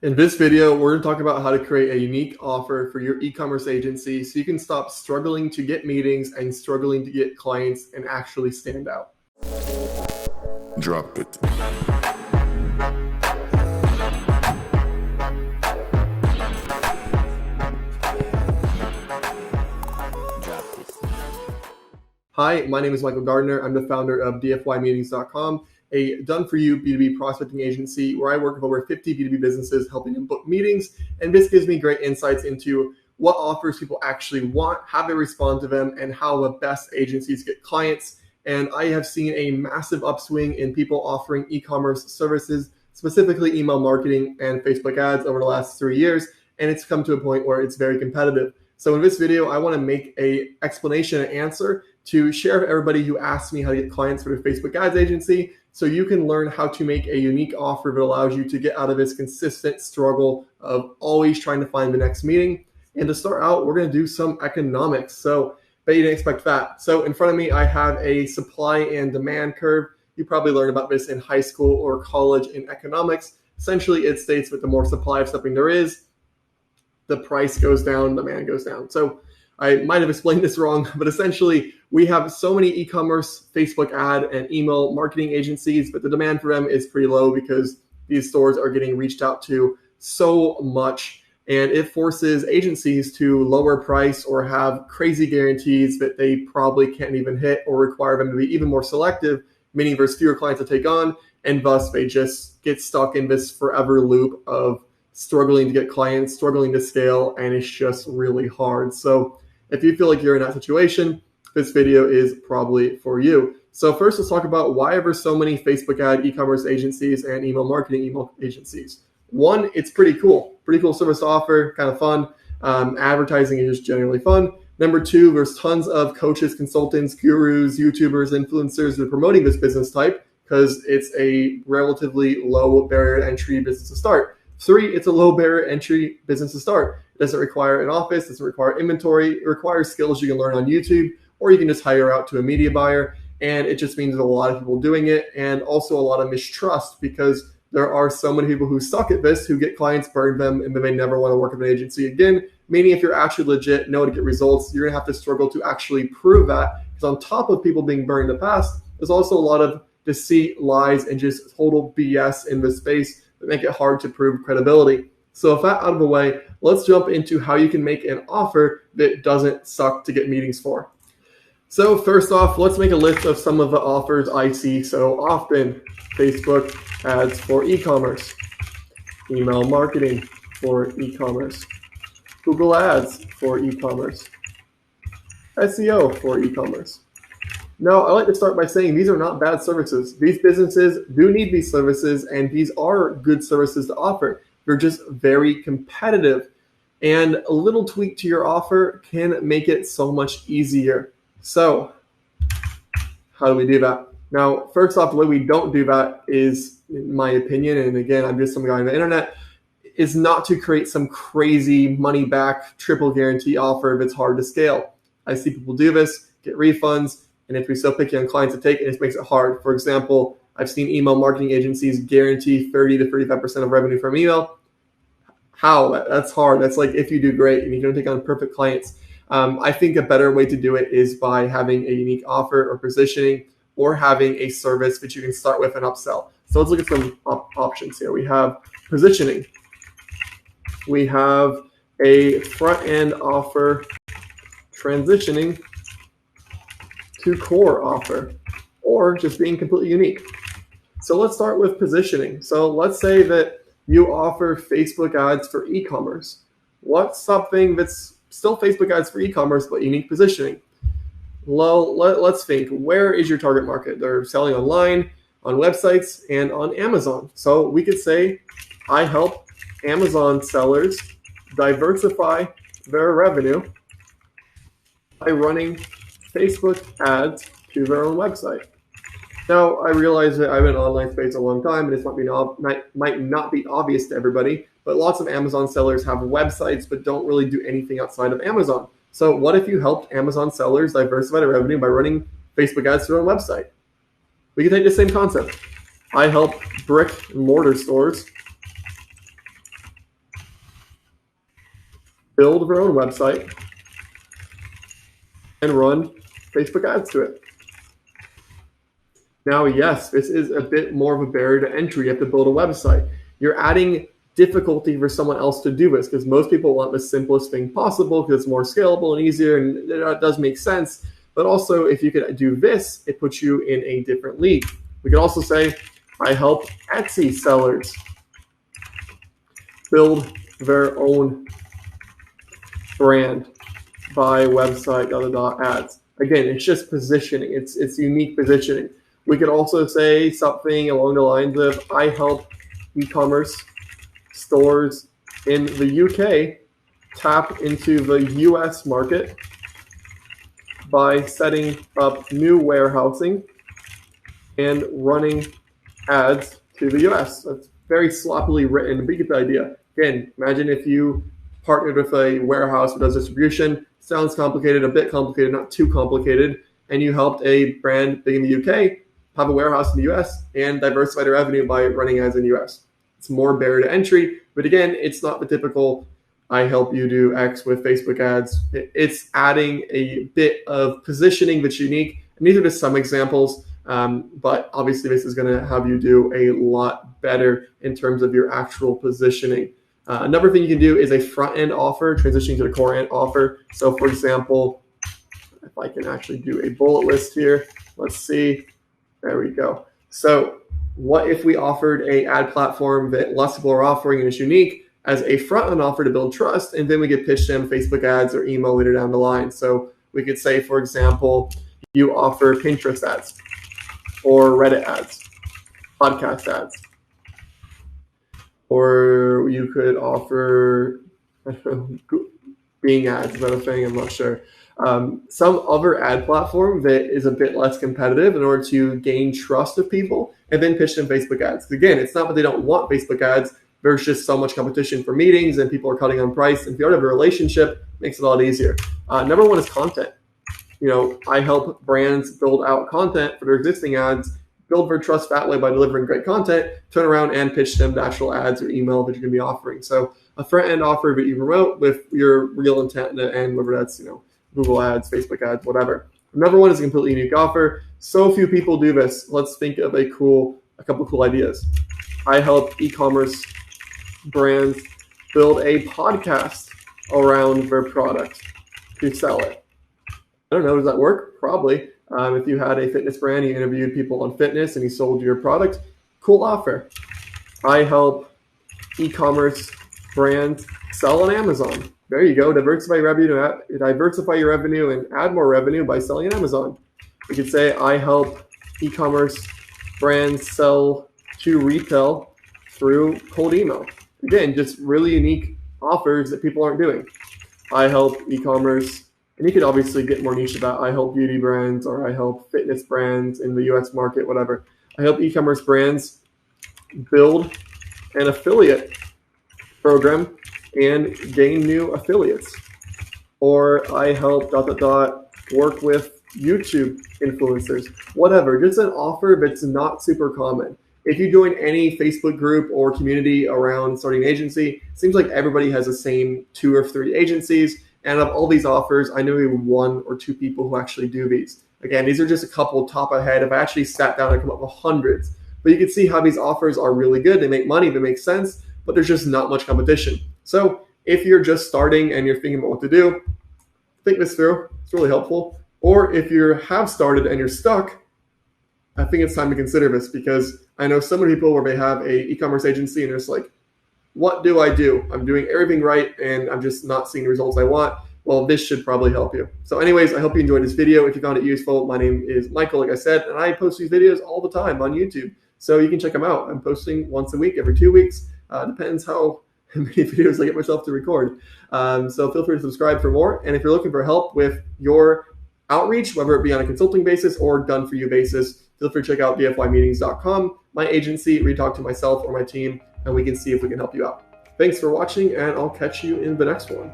In this video, we're going to talk about how to create a unique offer for your e-commerce agency so you can stop struggling to get meetings and struggling to get clients and actually stand out. Drop it. Hi, my name is Michael Gardiner. I'm the founder of dfymeetings.com, a done-for-you B2B prospecting agency where I work with over 50 B2B businesses helping them book meetings. And this gives me great insights into what offers people actually want, how they respond to them, and how the best agencies get clients. And I have seen a massive upswing in people offering e-commerce services, specifically email marketing and Facebook ads over the last 3 years. And it's come to a point where it's very competitive. So in this video, I want to make an explanation and answer to share with everybody who asks me how to get clients for their Facebook ads agency, so you can learn how to make a unique offer that allows you to get out of this consistent struggle of always trying to find the next meeting. And to start out, we're going to do some economics. So, bet you didn't expect that. So in front of me, I have a supply and demand curve. You probably learned about this in high school or college in economics. Essentially, it states that the more supply of something there is, the price goes down, demand goes down. So I might have explained this wrong, but essentially we have so many e-commerce, Facebook ad, and email marketing agencies, but the demand for them is pretty low because these stores are getting reached out to so much, and it forces agencies to lower price or have crazy guarantees that they probably can't even hit, or require them to be even more selective, meaning there's fewer clients to take on, and thus they just get stuck in this forever loop of struggling to get clients, struggling to scale, and it's just really hard. So if you feel like you're in that situation, this video is probably for you. So first, let's talk about why are there so many Facebook ad e-commerce agencies and email marketing email agencies. One, it's pretty cool service to offer, kind of fun. Advertising is just generally fun. Number two, there's tons of coaches, consultants, gurus, YouTubers, influencers that are promoting this business type because it's a relatively low barrier to entry business to start. Three, it's a low barrier entry business to start. It doesn't require an office, doesn't require inventory, it requires skills you can learn on YouTube, or you can just hire out to a media buyer. And it just means there's a lot of people doing it, and also a lot of mistrust because there are so many people who suck at this, who get clients, burn them, and then they never want to work with an agency again. Meaning if you're actually legit, know to get results, you're gonna have to struggle to actually prove that. Because on top of people being burned in the past, there's also a lot of deceit, lies, and just total BS in this space that make it hard to prove credibility. So with that out of the way, let's jump into how you can make an offer that doesn't suck to get meetings for. So first off, let's make a list of some of the offers I see so often. Facebook ads for e-commerce, email marketing for e-commerce, Google ads for e-commerce, SEO for e-commerce. Now, I like to start by saying these are not bad services. These businesses do need these services, and these are good services to offer. They're just very competitive, and a little tweak to your offer can make it so much easier. So, how do we do that? Now, first off, the way we don't do that is, in my opinion, and again, I'm just some guy on the internet, is not to create some crazy money back triple guarantee offer that's hard to scale. I see people do this, get refunds, and if you're so picky on clients to take, it just makes it hard. For example, I've seen email marketing agencies guarantee 30 to 35% of revenue from email. How? That's hard. That's like if you do great and you don't take on perfect clients. I think a better way to do it is by having a unique offer or positioning, or having a service that you can start with and upsell. So let's look at some options here. We have positioning. We have a front-end offer transitioning to core offer, or just being completely unique. So let's start with positioning. So let's say that you offer Facebook ads for e-commerce. What's something that's still Facebook ads for e-commerce but unique positioning? Well, let's think. Where is your target market? They're selling online, on websites, and on Amazon. So we could say, I help Amazon sellers diversify their revenue by running Facebook ads to their own website. Now, I realize that I've been in online space a long time, and this might not be obvious to everybody, but lots of Amazon sellers have websites but don't really do anything outside of Amazon. So what if you helped Amazon sellers diversify their revenue by running Facebook ads to their own website? We can take the same concept. I help brick and mortar stores build their own website, and run Facebook ads to it. Now, yes, this is a bit more of a barrier to entry. You have to build a website. You're adding difficulty for someone else to do this because most people want the simplest thing possible because it's more scalable and easier, and that does make sense. But also, if you could do this, it puts you in a different league. We could also say, I help Etsy sellers build their own brand by website, ads. Again, it's just positioning. It's unique positioning. We could also say something along the lines of, I help e-commerce stores in the UK tap into the US market by setting up new warehousing and running ads to the US. That's very sloppily written, but you get the idea. Again, imagine if you partnered with a warehouse that does distribution. Sounds complicated, a bit complicated, not too complicated. And you helped a brand big in the UK have a warehouse in the US and diversify their revenue by running ads in the US. It's more barrier to entry, but again, it's not the typical, I help you do X with Facebook ads. It's adding a bit of positioning that's unique. And these are just some examples, but obviously this is gonna have you do a lot better in terms of your actual positioning. Another thing you can do is a front-end offer, transitioning to the core end offer. So for example, if I can actually do a bullet list here, let's see, there we go. So what if we offered a ad platform that lots of people are offering and is unique as a front-end offer to build trust, and then we could pitch them Facebook ads or email later down the line. So we could say, for example, you offer Pinterest ads or Reddit ads, podcast ads. Or you could offer Bing ads, is that a thing? I'm not sure. Some other ad platform that is a bit less competitive in order to gain trust of people and then pitch them Facebook ads. Again, it's not that they don't want Facebook ads. There's just so much competition for meetings and people are cutting on price. And if you already have a relationship, it makes it a lot easier. Number one is content. I help brands build out content for their existing ads, build their trust that way by delivering great content, turn around and pitch them the actual ads or email that you're going to be offering. So a front-end offer that you promote with your real intent to end, whether that's Google ads, Facebook ads, whatever. Number one is a completely unique offer. So few people do this. Let's think of a couple cool ideas. I help e-commerce brands build a podcast around their product to sell it. I don't know, does that work? Probably. If you had a fitness brand, you interviewed people on fitness and you sold your product, cool offer. I help e-commerce brands sell on Amazon. There you go, diversify your revenue and add more revenue by selling on Amazon. We could say, I help e-commerce brands sell to retail through cold email. Again, just really unique offers that people aren't doing. I help e-commerce, and you could obviously get more niche about, I help beauty brands or I help fitness brands in the US market, whatever. I help e-commerce brands build an affiliate program and gain new affiliates. Or I help ... work with YouTube influencers, whatever. Just an offer that's not super common. If you join any Facebook group or community around starting an agency, it seems like everybody has the same 2 or 3 agencies. And of all these offers, I know maybe 1 or 2 people who actually do these. Again, these are just a couple top ahead. If I actually sat down and come up with hundreds, but you can see how these offers are really good. They make money, they make sense, but there's just not much competition. So if you're just starting and you're thinking about what to do, think this through. It's really helpful. Or if you have started and you're stuck, I think it's time to consider this, because I know so many people where they have a e-commerce agency and it's like, what do I do? I'm doing everything right and I'm just not seeing the results I want. Well, this should probably help you. So anyways, I hope you enjoyed this video. If you found it useful, my name is Michael, like I said, and I post these videos all the time on YouTube. So you can check them out. I'm posting once a week, every 2 weeks. Depends how many videos I get myself to record. So feel free to subscribe for more. And if you're looking for help with your outreach, whether it be on a consulting basis or done for you basis, feel free to check out dfymeetings.com, my agency, where you talk to myself or my team, and we can see if we can help you out. Thanks for watching, and I'll catch you in the next one.